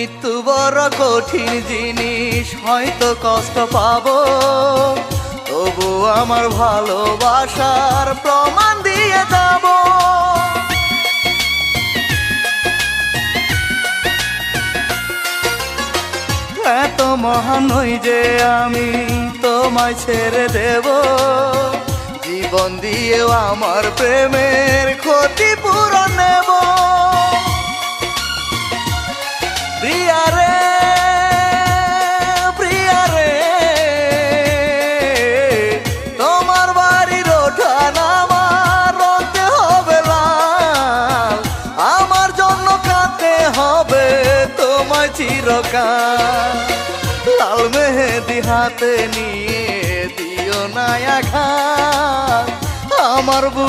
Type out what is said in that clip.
মৃত্যু বড় কঠিন জিনিস, হয়তো কষ্ট পাবো, তবু আমার ভালোবাসার প্রমাণ দিয়ে যাব। এত মহান নই যে আমি তোমায় ছেড়ে দেব, জীবন দিয়েও আমার প্রেমের ক্ষতিপূরণ নেব। প্রিয়া রে, প্রিয়া রে, তোমার বাড়ির ওঠান আমার রঙতে হবে লাল, আমার জন্য কাঁদতে হবে তোমায় চিরকাল। লাল মেহেদি হাতে নিয়ে দিও না আঘাত, আমার